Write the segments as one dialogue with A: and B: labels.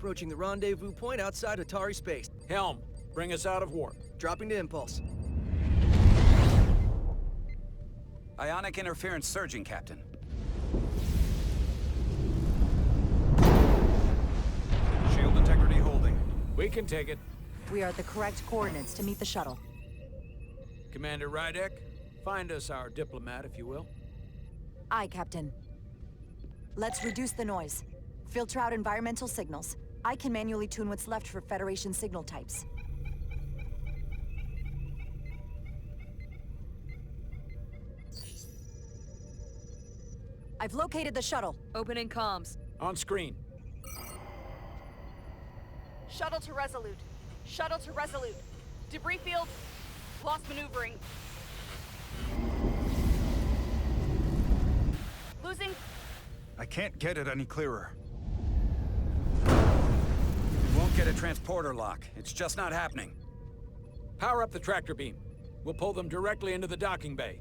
A: approaching the rendezvous point outside Atari space.
B: Helm, bring us out of warp.
A: Dropping to impulse.
C: Ionic interference surging, Captain.
B: Shield integrity holding. We can take it.
D: We are at the correct coordinates to meet the shuttle.
B: Commander Rydek, find us our diplomat, if you will.
D: Aye, Captain. Let's reduce the noise. Filter out environmental signals. I can manually tune what's left for Federation signal types. I've located the shuttle.
E: Opening comms.
B: On screen.
E: Shuttle to Resolute. Shuttle to Resolute. Debris field. Lost maneuvering. Losing.
F: I can't get it any clearer.
C: Won't get a transporter lock. It's just not happening.
B: Power up the tractor beam. We'll pull them directly into the docking bay.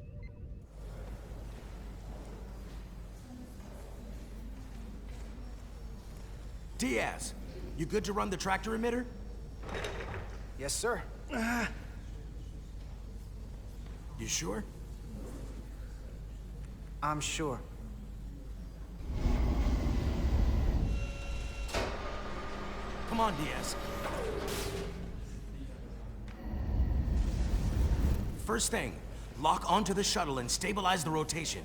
G: Diaz, you good to run the tractor emitter?
A: Yes, sir.
G: You sure?
A: I'm sure.
G: Come on, Diaz. First thing, lock onto the shuttle and stabilize the rotation.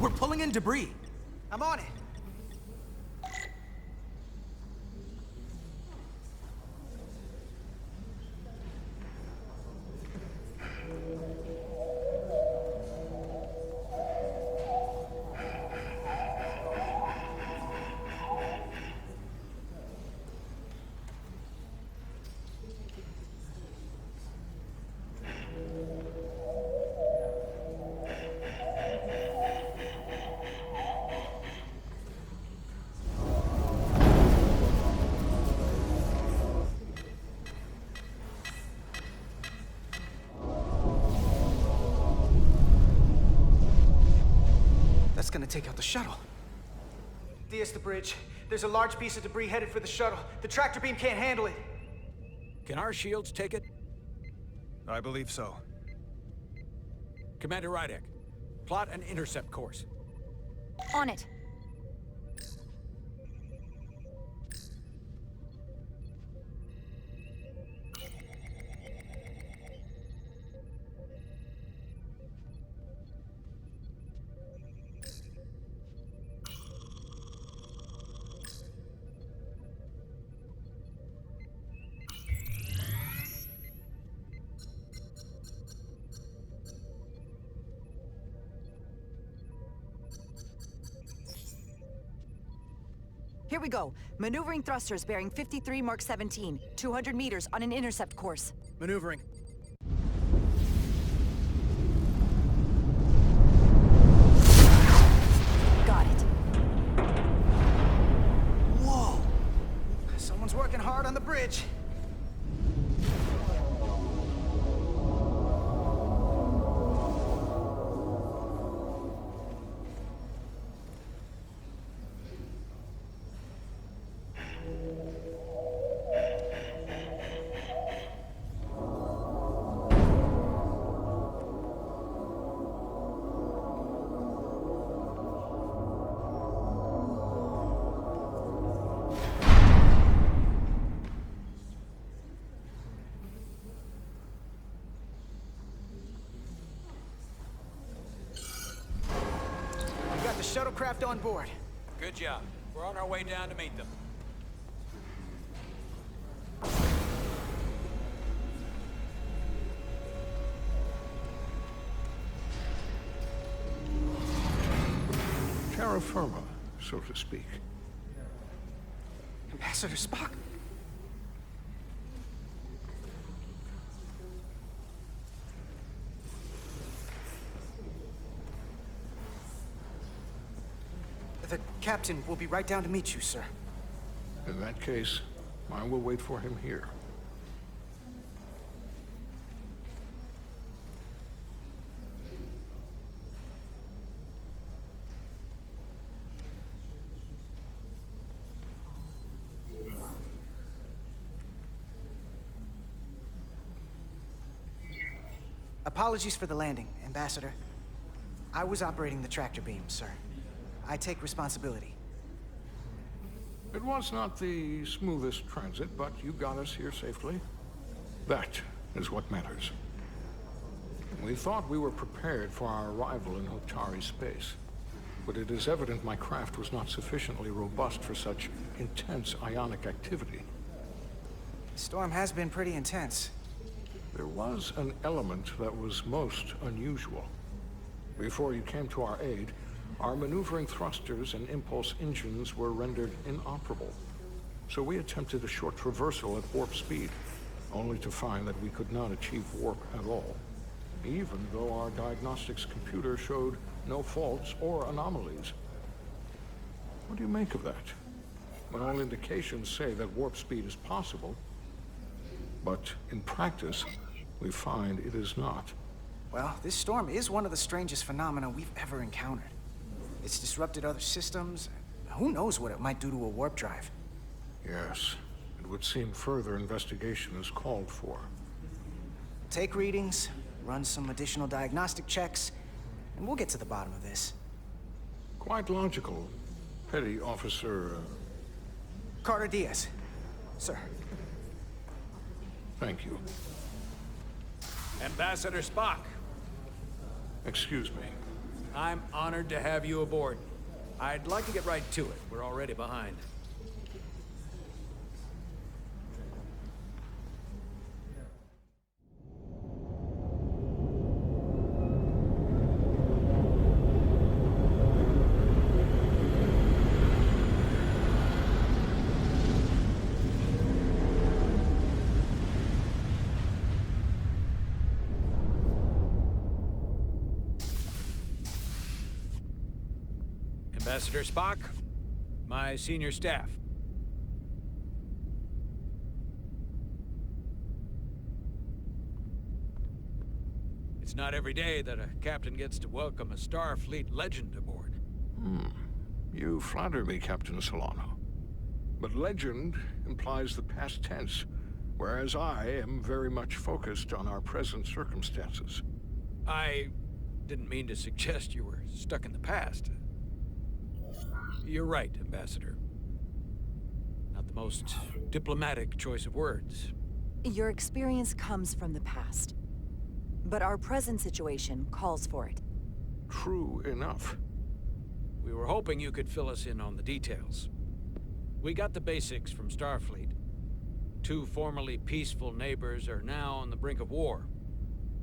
G: We're pulling in debris.
A: I'm on it. That's gonna take out the shuttle. Diaz, the bridge. There's a large piece of debris headed for the shuttle. The tractor beam can't handle it.
B: Can our shields take it?
F: I believe so.
B: Commander Rydek, plot an intercept course.
D: On it. Here we go. Maneuvering thrusters bearing 53 Mark 17, 200 meters on an intercept course.
A: Maneuvering.
D: Got it.
A: Whoa! Someone's working hard on the bridge. The shuttlecraft on board.
B: Good job. We're on our way down to meet them.
H: Terra firma, so to speak.
A: Ambassador Spock? The captain will be right down to meet you, sir.
H: In that case, I will wait for him here.
A: Apologies for the landing, Ambassador. I was operating the tractor beam, sir. I take responsibility.
H: It was not the smoothest transit, but you got us here safely. That is what matters. We thought we were prepared for our arrival in Hotari space, but it is evident my craft was not sufficiently robust for such intense ionic activity.
A: The storm has been pretty intense.
H: There was an element that was most unusual. Before you came to our aid, our maneuvering thrusters and impulse engines were rendered inoperable. So we attempted a short traversal at warp speed, only to find that we could not achieve warp at all, even though our diagnostics computer showed no faults or anomalies. What do you make of that? When all indications say that warp speed is possible, but in practice, we find it is not.
A: Well, this storm is one of the strangest phenomena we've ever encountered. It's disrupted other systems. Who knows what it might do to a warp drive?
H: Yes, it would seem further investigation is called for.
A: Take readings, run some additional diagnostic checks, and we'll get to the bottom of this.
H: Quite logical, Petty Officer...
A: Carter Diaz. Sir.
H: Thank you.
B: Ambassador Spock,
H: Excuse me.
B: I'm honored to have you aboard. I'd like to get right to it. We're already behind. Ambassador Spock, my senior staff. It's not every day that a captain gets to welcome a Starfleet legend aboard.
H: You flatter me, Captain Solano. But legend implies the past tense, whereas I am very much focused on our present circumstances.
B: I didn't mean to suggest you were stuck in the past. You're right, Ambassador. Not the most diplomatic choice of words.
D: Your experience comes from the past. But our present situation calls for it.
H: True enough.
B: We were hoping you could fill us in on the details. We got the basics from Starfleet. Two formerly peaceful neighbors are now on the brink of war.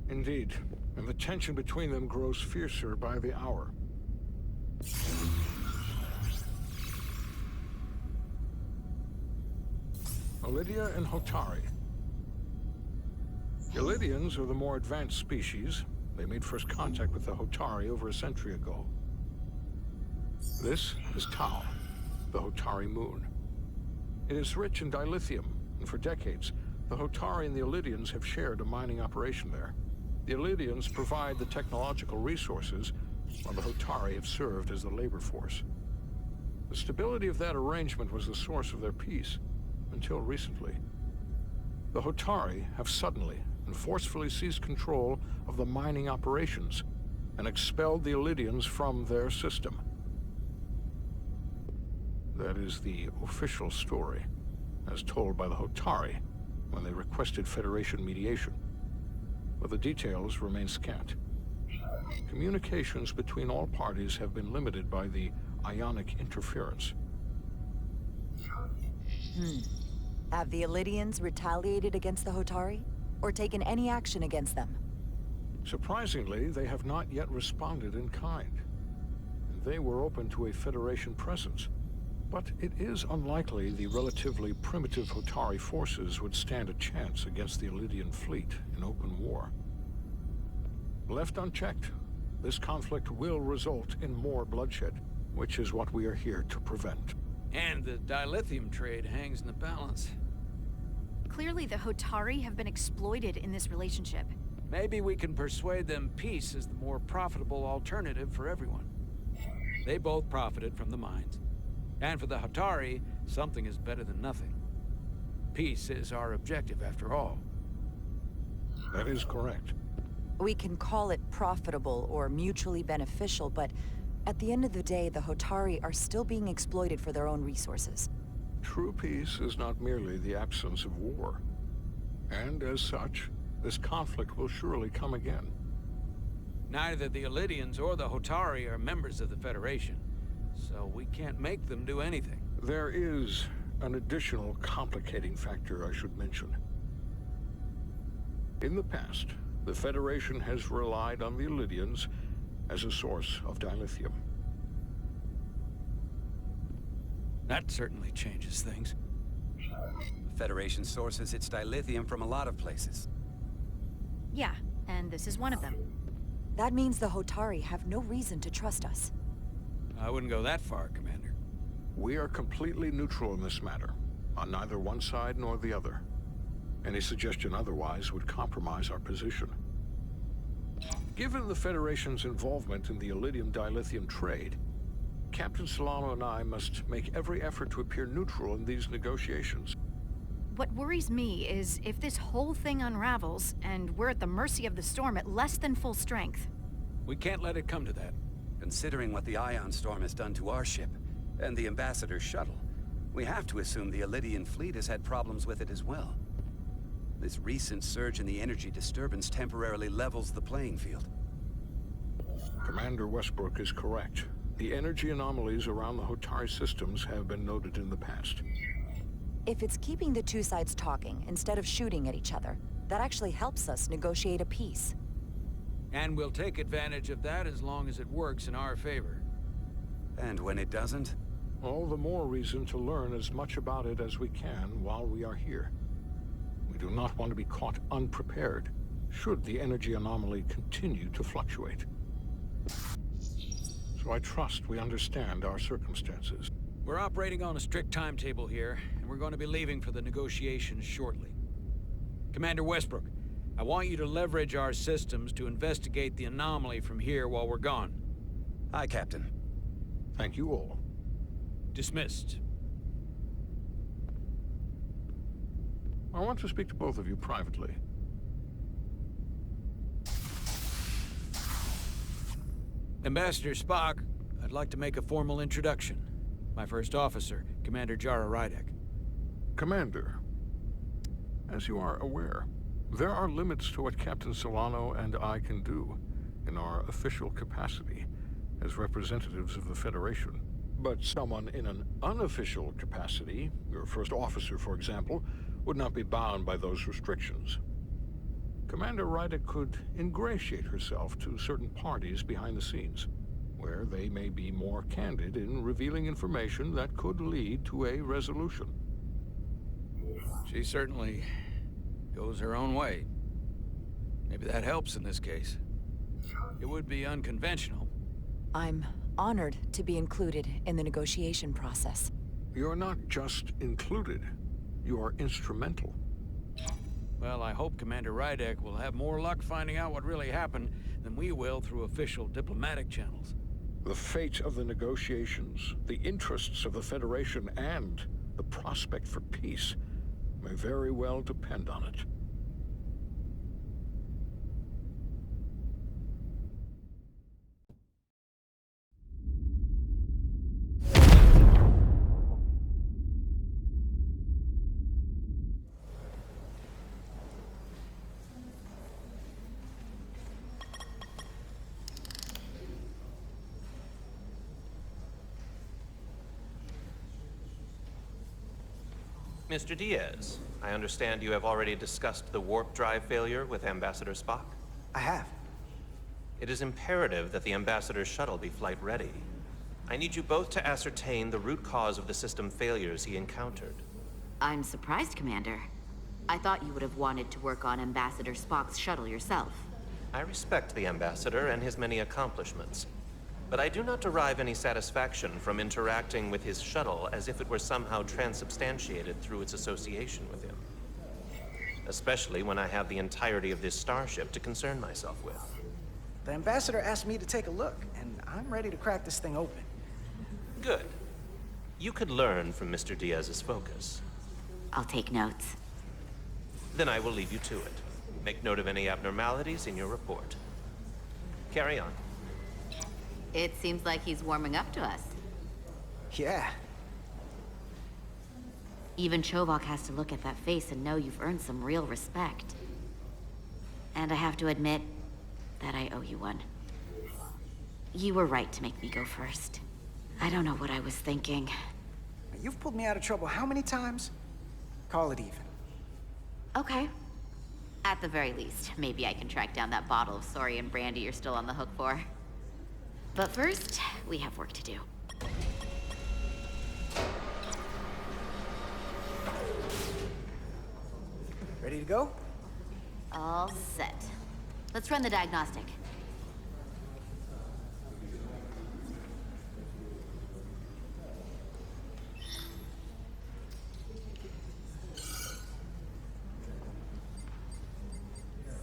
H: Indeed, and the tension between them grows fiercer by the hour. Lydia and Hotari. The Lydians are the more advanced species. They made first contact with the Hotari over a century ago. This is Tau, the Hotari moon. It is rich in dilithium, and for decades, the Hotari and the Lydians have shared a mining operation there. The Lydians provide the technological resources, while the Hotari have served as the labor force. The stability of that arrangement was the source of their peace. Until recently. The Hotari have suddenly and forcefully seized control of the mining operations and expelled the Lydians from their system. That is the official story, as told by the Hotari when they requested Federation mediation. But the details remain scant. Communications between all parties have been limited by the ionic interference.
D: Have the Elydians retaliated against the Hotari? Or taken any action against them?
H: Surprisingly, they have not yet responded in kind. They were open to a Federation presence. But it is unlikely the relatively primitive Hotari forces would stand a chance against the Elydian fleet in open war. Left unchecked, this conflict will result in more bloodshed. which is what we are here to prevent.
B: And the dilithium trade hangs in the balance.
I: Clearly, the Hotari have been exploited in this relationship.
B: Maybe we can persuade them peace is the more profitable alternative for everyone. They both profited from the mines. And for the Hotari, something is better than nothing. Peace is our objective, after all.
H: That is correct.
D: We can call it profitable or mutually beneficial, but at the end of the day, the Hotari are still being exploited for their own resources.
H: True peace is not merely the absence of war. And as such, this conflict will surely come again.
B: Neither the Elydians or the Hotari are members of the Federation, so we can't make them do anything.
H: There is an additional complicating factor I should mention. In the past, the Federation has relied on the Elydians as a source of dilithium.
B: That certainly changes things.
C: The Federation sources its dilithium from a lot of places.
I: Yeah, and this is one of them.
D: That means the Hotari have no reason to trust us.
B: I wouldn't go that far, Commander.
H: We are completely neutral in this matter, on neither one side nor the other. Any suggestion otherwise would compromise our position. Given the Federation's involvement in the Elydium dilithium trade, Captain Solano and I must make every effort to appear neutral in these negotiations.
I: What worries me is if this whole thing unravels, and we're at the mercy of the storm at less than full strength.
B: We can't let it come to that.
C: Considering what the Ion Storm has done to our ship, and the Ambassador's shuttle, we have to assume the Elydian fleet has had problems with it as well. This recent surge in the energy disturbance temporarily levels the playing field.
H: Commander Westbrook is correct. The energy anomalies around the Hotari systems have been noted in the past.
D: If it's keeping the two sides talking instead of shooting at each other, that actually helps us negotiate a peace.
B: And we'll take advantage of that as long as it works in our favor.
C: And when it doesn't?
H: All the more reason to learn as much about it as we can while we are here. We do not want to be caught unprepared, should the energy anomaly continue to fluctuate. So I trust we understand our circumstances.
B: We're operating on a strict timetable here, and we're going to be leaving for the negotiations shortly. Commander Westbrook, I want you to leverage our systems to investigate the anomaly from here while we're gone.
C: Aye, Captain.
H: Thank you all.
B: Dismissed.
H: I want to speak to both of you privately.
B: Ambassador Spock, I'd like to make a formal introduction. My first officer, Commander Jara Rydek.
H: Commander, as you are aware, there are limits to what Captain Solano and I can do in our official capacity as representatives of the Federation. But someone in an unofficial capacity, your first officer, for example, would not be bound by those restrictions. Commander Rydek could ingratiate herself to certain parties behind the scenes, where they may be more candid in revealing information that could lead to a resolution.
B: She certainly goes her own way. Maybe that helps in this case. It would be unconventional.
D: I'm honored to be included in the negotiation process.
H: You're not just included, you are instrumental.
B: Well, I hope Commander Rydek will have more luck finding out what really happened than we will through official diplomatic channels.
H: The fate of the negotiations, the interests of the Federation, and the prospect for peace may very well depend on it.
J: Mr. Diaz, I understand you have already discussed the warp drive failure with Ambassador Spock?
A: I have.
J: It is imperative that the Ambassador's shuttle be flight ready. I need you both to ascertain the root cause of the system failures he encountered.
K: I'm surprised, Commander. I thought you would have wanted to work on Ambassador Spock's shuttle yourself.
J: I respect the Ambassador and his many accomplishments. But I do not derive any satisfaction from interacting with his shuttle as if it were somehow transubstantiated through its association with him. Especially when I have the entirety of this starship to concern myself with.
A: The ambassador asked me to take a look, and I'm ready to crack this thing open.
J: Good. You could learn from Mr. Diaz's focus.
K: I'll take notes.
J: Then I will leave you to it. Make note of any abnormalities in your report. Carry on.
K: It seems like he's warming up to us.
A: Yeah.
K: Even Chovok has to look at that face and know you've earned some real respect. And I have to admit that I owe you one. You were right to make me go first. I don't know what I was thinking.
A: You've pulled me out of trouble how many times? Call it even.
K: Okay. At the very least, maybe I can track down that bottle of Saurian brandy you're still on the hook for. But first, we have work to do.
A: Ready to go?
K: All set. Let's run the diagnostic.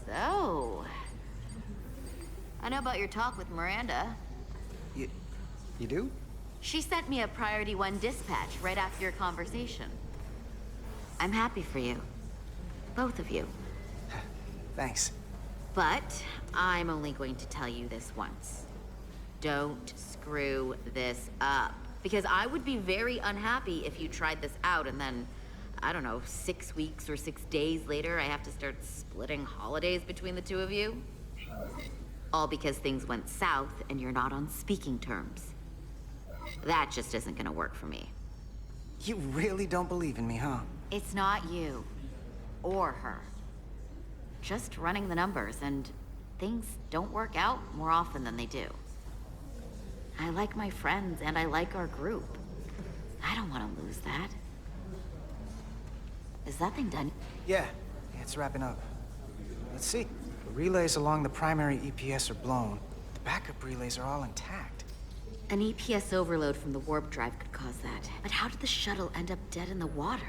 K: So, I know about your talk with Miranda.
A: You do?
K: She sent me a Priority 1 dispatch right after your conversation. I'm happy for you. Both of you.
A: Thanks.
K: But I'm only going to tell you this once. Don't screw this up. Because I would be very unhappy if you tried this out and then, I don't know, 6 weeks or 6 days later, I have to start splitting holidays between the two of you. All because things went south and you're not on speaking terms. That just isn't gonna work for me.
A: You really don't believe in me, huh?
K: It's not you. Or her. Just running the numbers, and things don't work out more often than they do. I like my friends, and I like our group. I don't want to lose that. Is that thing done?
A: Yeah, it's wrapping up. Let's see. The relays along the primary EPS are blown. The backup relays are all intact.
K: An EPS overload from the warp drive could cause that. But how did the shuttle end up dead in the water?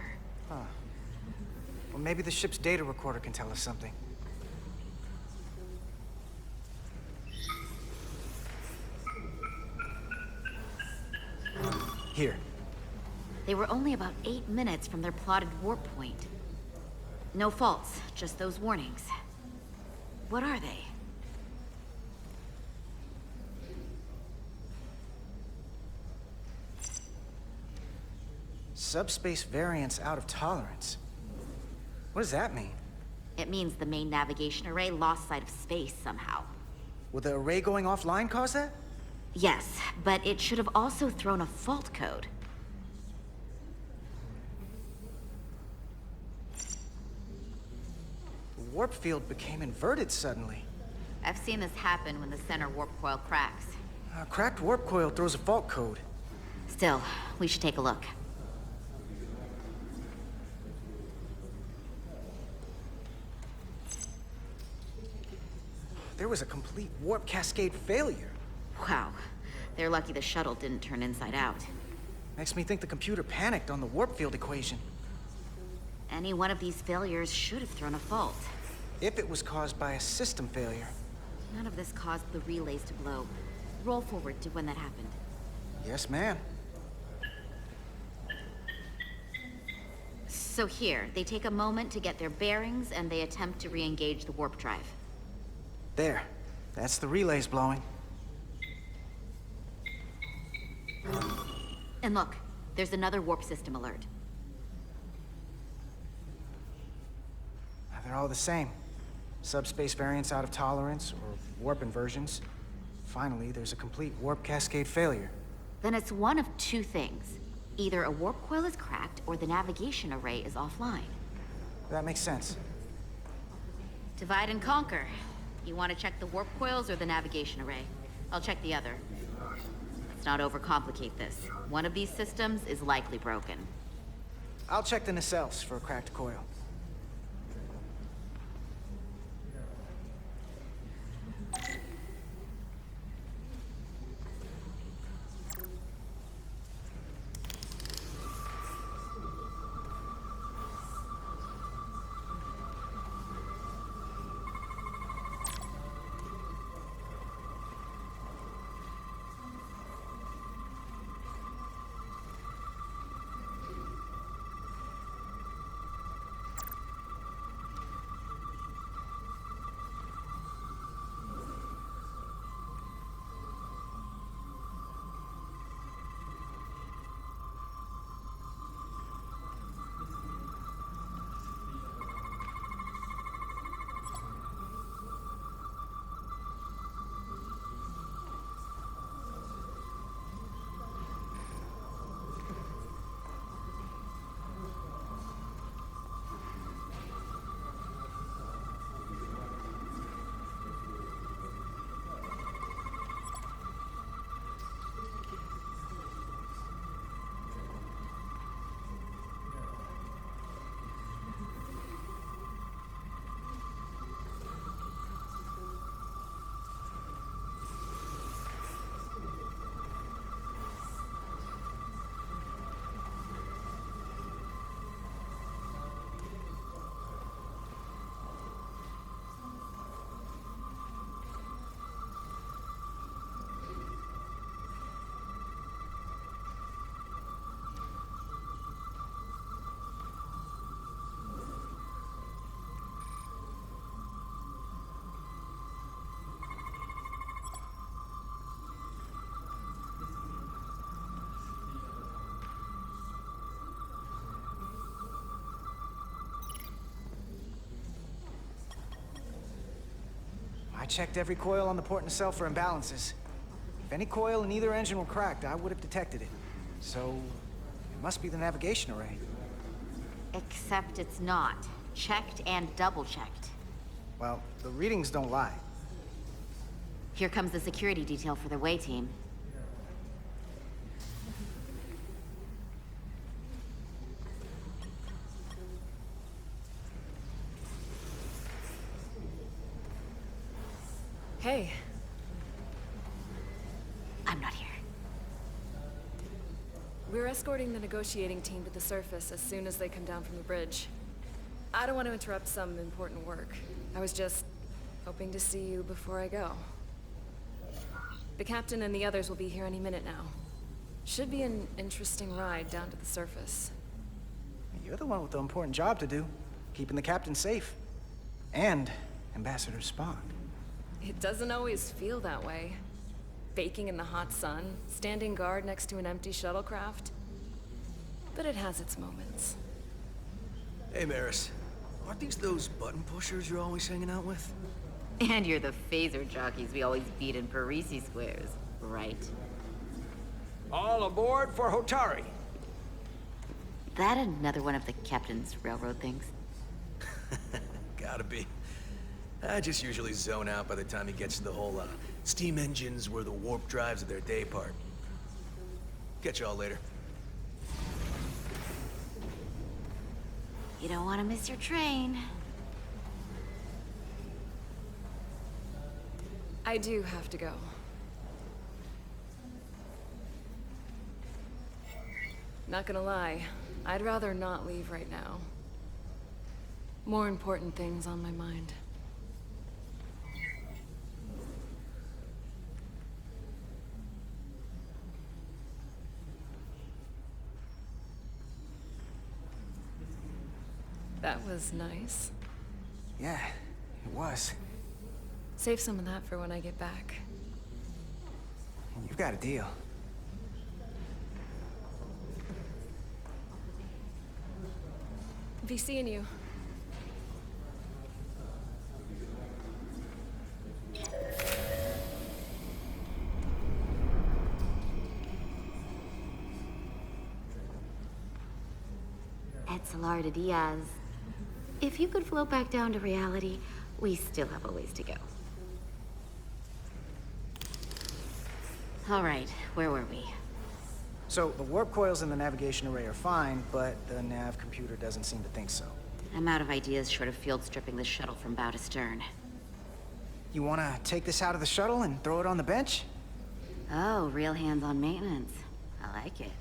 A: Huh. Well, maybe the ship's data recorder can tell us something. Here.
K: They were only about 8 minutes from their plotted warp point. No faults, just those warnings. What are they?
A: Subspace variance out of tolerance. What does that mean?
K: It means the main navigation array lost sight of space somehow.
A: Will the array going offline cause that?
K: Yes, but it should have also thrown a fault code.
A: The warp field became inverted suddenly.
K: I've seen this happen when the center warp coil cracks.
A: A cracked warp coil throws a fault code.
K: Still, we should take a look.
A: There was a complete warp cascade failure.
K: Wow. They're lucky the shuttle didn't turn inside out.
A: Makes me think the computer panicked on the warp field equation.
K: Any one of these failures should have thrown a fault.
A: If it was caused by a system failure.
K: None of this caused the relays to blow. Roll forward to when that happened.
A: Yes, ma'am.
K: So here, they take a moment to get their bearings and they attempt to re-engage the warp drive.
A: There. That's the relays blowing.
K: And look, there's another warp system alert.
A: They're all the same. Subspace variance out of tolerance, or warp inversions. Finally, there's a complete warp cascade failure.
K: Then it's one of two things. Either a warp coil is cracked, or the navigation array is offline.
A: That makes sense.
K: Divide and conquer. You want to check the warp coils or the navigation array? I'll check the other. Let's not overcomplicate this. One of these systems is likely broken.
A: I'll check the nacelles for a cracked coil. I checked every coil on the port nacelle for imbalances. If any coil in either engine were cracked, I would have detected it. So, it must be the navigation array.
K: Except it's not. Checked and double-checked.
A: Well, the readings don't lie.
K: Here comes the security detail for the way team.
L: Hey.
K: I'm not here.
L: We're escorting the negotiating team to the surface as soon as they come down from the bridge. I don't want to interrupt some important work. I was just hoping to see you before I go. The captain and the others will be here any minute now. Should be an interesting ride down to the surface.
A: You're the one with the important job to do. Keeping the captain safe. And Ambassador Spock.
L: It doesn't always feel that way. Baking in the hot sun, standing guard next to an empty shuttlecraft. But it has its moments.
G: Hey, Maris. Aren't these those button pushers you're always hanging out with?
K: And you're the phaser jockeys we always beat in Parisi squares, right?
B: All aboard for Hotari.
K: That another one of the captain's railroad things?
G: Gotta be. I just usually zone out by the time he gets to the whole, steam engines were the warp drives of their day part. Catch y'all later.
K: You don't want to miss your train.
L: I do have to go. Not gonna lie, I'd rather not leave right now. More important things on my mind. That was nice.
A: Yeah, it was.
L: Save some of that for when I get back.
A: You've got a deal.
L: Be seeing you.
K: Etzelar Diaz. If you could float back down to reality, we still have a ways to go. All right, where were we?
A: So, the warp coils in the navigation array are fine, but the nav computer doesn't seem to think so.
K: I'm out of ideas short of field stripping the shuttle from bow to stern.
A: You wanna take this out of the shuttle and throw it on the bench?
K: Oh, real hands-on maintenance. I like it.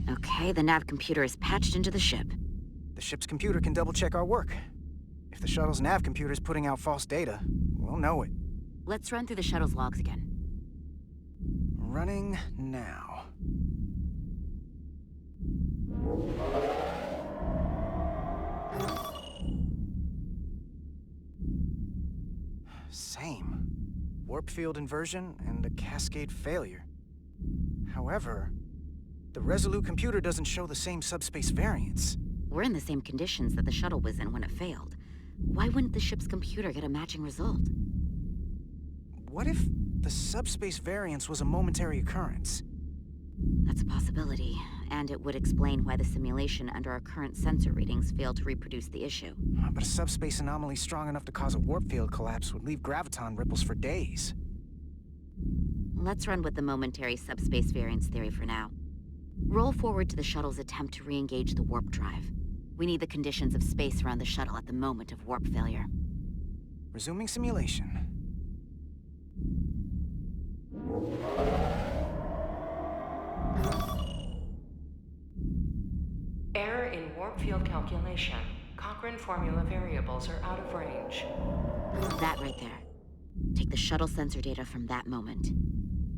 K: Okay, the nav computer is patched into the ship.
A: The ship's computer can double-check our work. If the shuttle's nav computer is putting out false data, we'll know it.
K: Let's run through the shuttle's logs again.
A: Running now. Same. Warp field inversion and a cascade failure. However, the Resolute computer doesn't show the same subspace variance.
K: We're in the same conditions that the shuttle was in when it failed. Why wouldn't the ship's computer get a matching result?
A: What if the subspace variance was a momentary occurrence?
K: That's a possibility, and it would explain why the simulation under our current sensor readings failed to reproduce the issue.
A: But a subspace anomaly strong enough to cause a warp field collapse would leave graviton ripples for days.
K: Let's run with the momentary subspace variance theory for now. Roll forward to the shuttle's attempt to re-engage the warp drive. We need the conditions of space around the shuttle at the moment of warp failure.
A: Resuming simulation.
M: Error in warp field calculation. Cochrane formula variables are out of range.
K: That right there. Take the shuttle sensor data from that moment.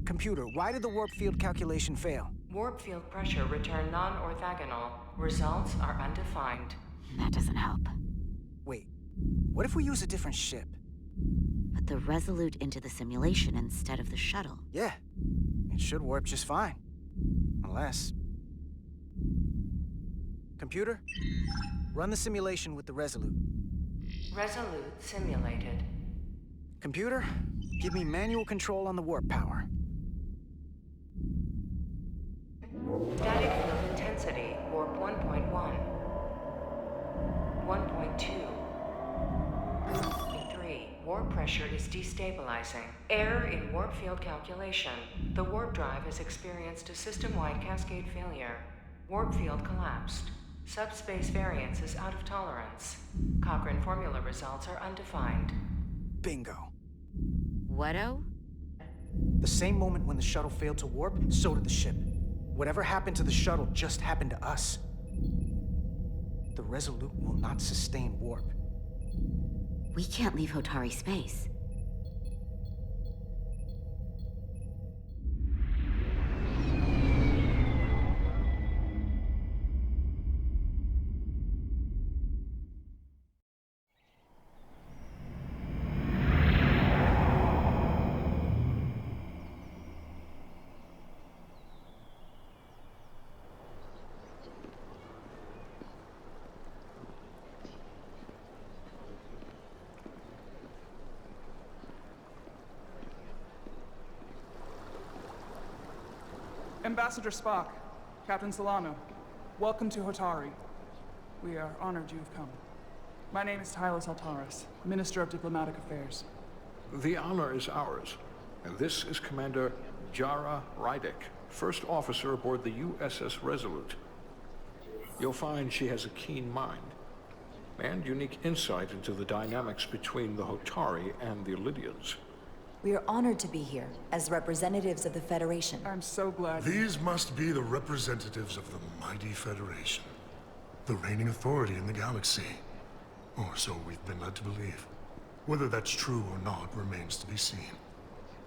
A: Computer, why did the warp field calculation fail?
M: Warp field pressure returned non-orthogonal. Results are undefined.
K: That doesn't help.
A: Wait, what if we use a different ship?
K: Put the Resolute into the simulation instead of the shuttle.
A: Yeah, it should warp just fine. Unless... Computer, run the simulation with the Resolute.
M: Resolute simulated.
A: Computer, give me manual control on the warp power.
M: Static field intensity, warp 1.1. 1.2. 3. Warp pressure is destabilizing. Error in warp field calculation. The warp drive has experienced a system-wide cascade failure. Warp field collapsed. Subspace variance is out of tolerance. Cochrane formula results are undefined.
A: Bingo.
K: What-o?
A: The same moment when the shuttle failed to warp, so did the ship. Whatever happened to the shuttle just happened to us. The Resolute will not sustain warp.
K: We can't leave Hotari space.
N: Ambassador Spock, Captain Solano, welcome to Hotari. We are honored you have come. My name is Tylos Altaris, Minister of Diplomatic Affairs.
H: The honor is ours, and this is Commander Jara Rydick, first officer aboard the USS Resolute. You'll find she has a keen mind and unique insight into the dynamics between the Hotari and the Illydians.
D: We are honored to be here as representatives of the Federation.
N: I'm so glad.
O: These must be the representatives of the mighty Federation, the reigning authority in the galaxy. Or so we've been led to believe. Whether that's true or not remains to be seen.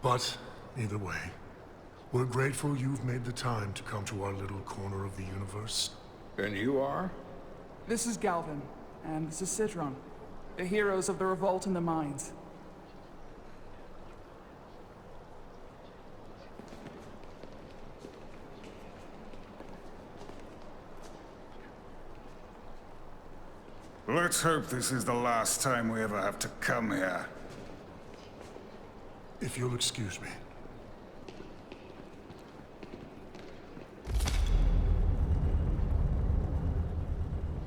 O: But, either way, we're grateful you've made the time to come to our little corner of the universe.
H: And you are?
N: This is Galvin, and this is Citron, the heroes of the revolt in the mines.
F: Let's hope this is the last time we ever have to come here.
O: If you'll excuse me.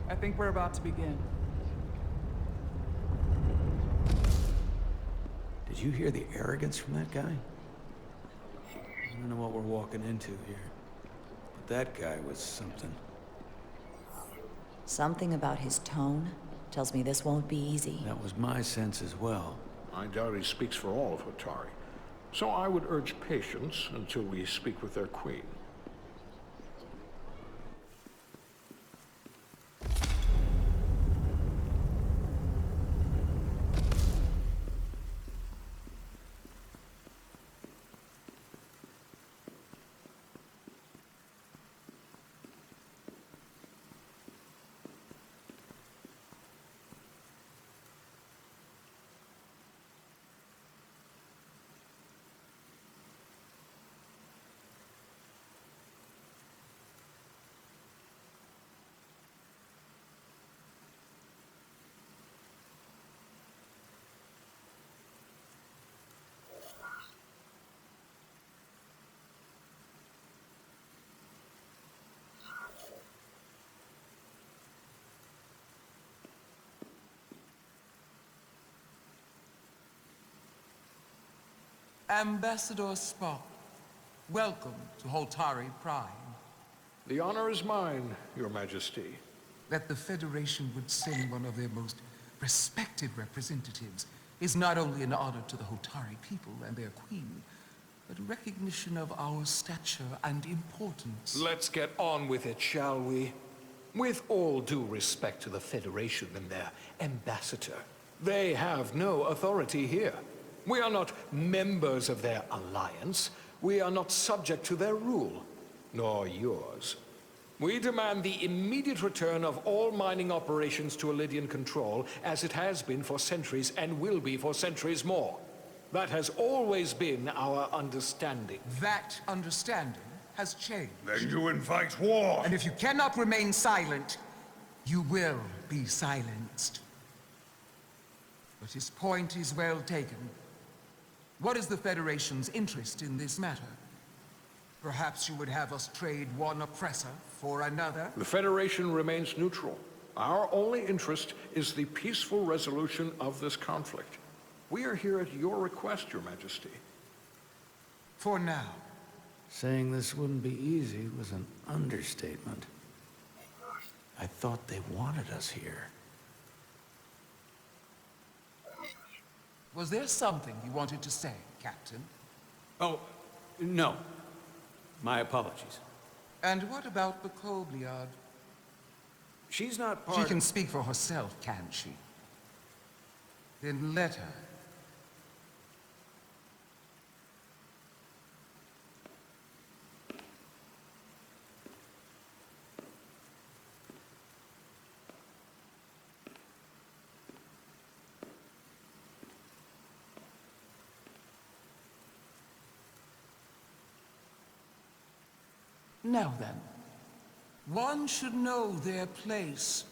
N: I think we're about to begin.
B: Did you hear the arrogance from that guy? I don't know what we're walking into here, but that guy was something.
D: Something about his tone tells me this won't be easy.
B: That was my sense as well.
H: I doubt he speaks for all of Hotari, so I would urge patience until we speak with their queen.
P: Ambassador Spock, welcome to Hotari Prime.
H: The honor is mine, Your Majesty.
P: That the Federation would send one of their most respected representatives is not only an honor to the Hotari people and their queen, but a recognition of our stature and importance.
G: Let's get on with it, shall we? With all due respect to the Federation and their ambassador, they have no authority here. We are not members of their alliance. We are not subject to their rule, nor yours. We demand the immediate return of all mining operations to Illydian control, as it has been for centuries and will be for centuries more. That has always been our understanding.
P: That understanding has changed.
F: Then you invite war!
P: And if you cannot remain silent, you will be silenced. But his point is well taken. What is the Federation's interest in this matter? Perhaps you would have us trade one oppressor for another?
H: The Federation remains neutral. Our only interest is the peaceful resolution of this conflict. We are here at your request, Your Majesty.
P: For now.
B: Saying this wouldn't be easy was an understatement. I thought they wanted us here.
P: Was there something you wanted to say, Captain?
B: Oh, no. My apologies.
P: And what about the Kobliad?
B: She's not part
P: She can speak for herself, can't she? Then let her. Now then, one should know their place.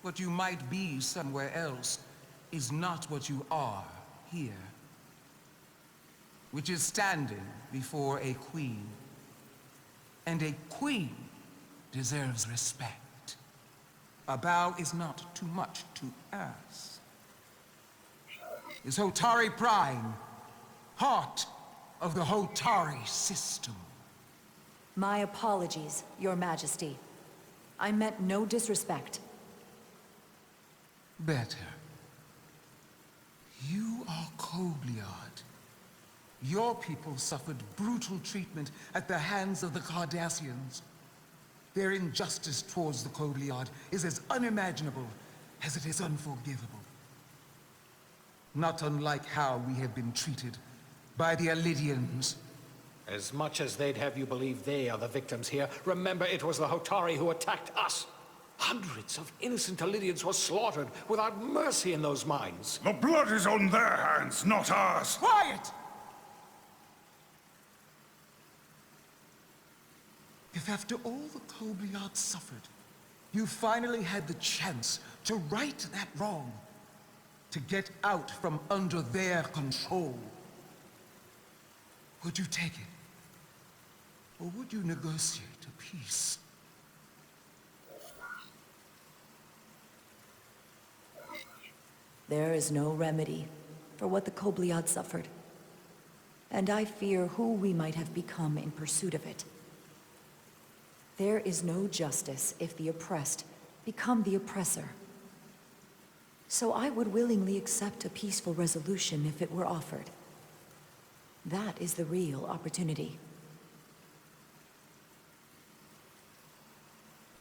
P: What you might be somewhere else is not what you are here. Which is standing before a queen. And a queen deserves respect. A bow is not too much to ask. Is Hotari Prime, heart of the Hotari system.
D: My apologies, Your Majesty. I meant no disrespect.
P: Better. You are Kobliad. Your people suffered brutal treatment at the hands of the Cardassians. Their injustice towards the Kobliad is as unimaginable as it is unforgivable. Not unlike how we have been treated by the Alidians.
G: As much as they'd have you believe they are the victims here, remember it was the Hotari who attacked us. Hundreds of innocent Alidians were slaughtered without mercy in those mines.
F: The blood is on their hands, not ours.
P: Quiet! If after all the Kobliad suffered, you finally had the chance to right that wrong, to get out from under their control, would you take it? Or would you negotiate a peace?
D: There is no remedy for what the Kobliad suffered. And I fear who we might have become in pursuit of it. There is no justice if the oppressed become the oppressor. So I would willingly accept a peaceful resolution if it were offered. That is the real opportunity.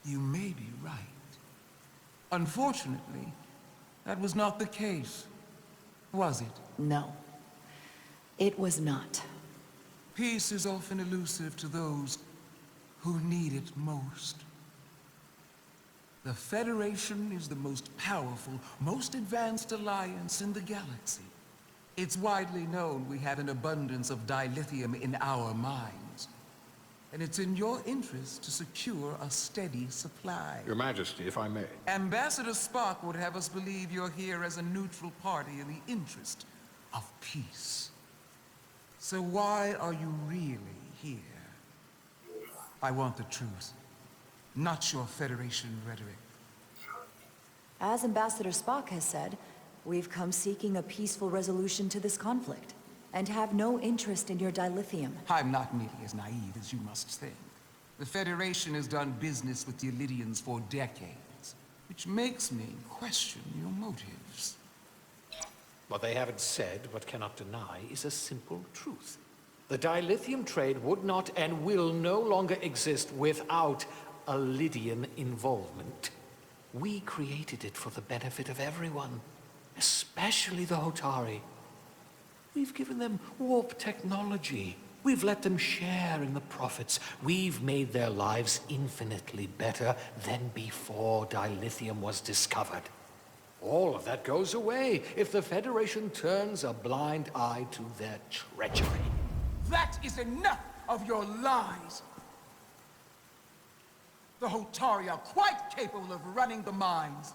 P: You may be right. Unfortunately, that was not the case, was it?
D: No, it was not.
P: Peace is often elusive to those who need it most. The Federation is the most powerful, most advanced alliance in the galaxy. It's widely known we have an abundance of dilithium in our mines. And it's in your interest to secure a steady supply.
H: Your Majesty, if I may.
P: Ambassador Spock would have us believe you're here as a neutral party in the interest of peace. So why are you really here? I want the truth, not your Federation rhetoric.
D: As Ambassador Spock has said, we've come seeking a peaceful resolution to this conflict, and have no interest in your dilithium.
P: I'm not nearly as naive as you must think. The Federation has done business with the Alidians for decades, which makes me question your motives.
G: What they haven't said, but cannot deny, is a simple truth. The dilithium trade would not and will no longer exist without Alidian involvement. We created it for the benefit of everyone, especially the Hotari. We've given them warp technology. We've let them share in the profits. We've made their lives infinitely better than before dilithium was discovered. All of that goes away if the Federation turns a blind eye to their treachery.
P: That is enough of your lies! The Hotari are quite capable of running the mines.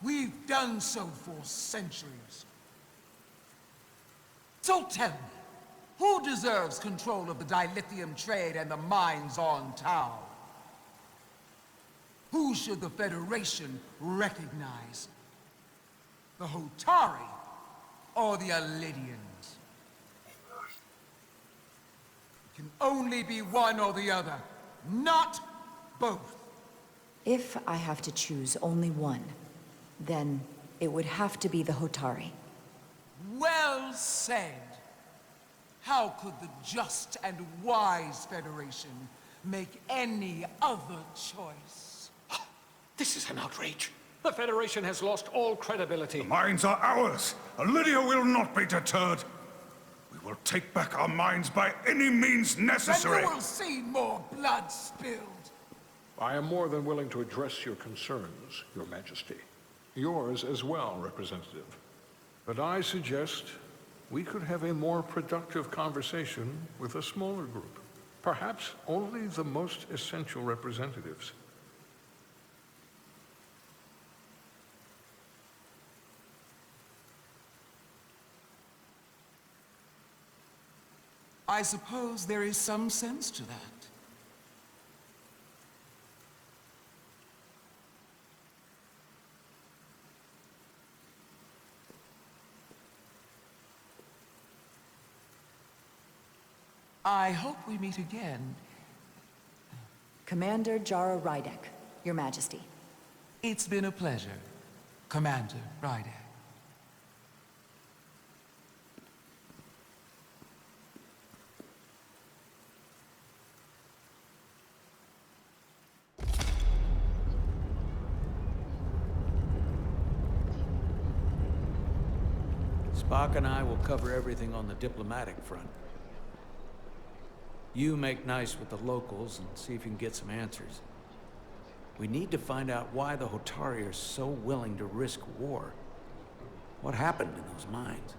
P: We've done so for centuries. So tell me, who deserves control of the dilithium trade and the mines on Tau? Who should the Federation recognize? The Hotari or the Alidians? It can only be one or the other, not both.
D: If I have to choose only one, then it would have to be the Hotari.
P: Well said. How could the just and wise Federation make any other choice?
G: This is an outrage. The Federation has lost all credibility.
F: The mines are ours. Lydia will not be deterred. We will take back our mines by any means necessary.
P: And you will see more blood spilled.
H: I am more than willing to address your concerns, Your Majesty. Yours as well, Representative. But I suggest we could have a more productive conversation with a smaller group. Perhaps only the most essential representatives.
P: I suppose there is some sense to that. I hope we meet again.
D: Commander Jara Rydek, Your Majesty.
P: It's been a pleasure, Commander Rydek.
B: Spock and I will cover everything on the diplomatic front. You make nice with the locals and see if you can get some answers. We need to find out why the Hotari are so willing to risk war. What happened in those mines?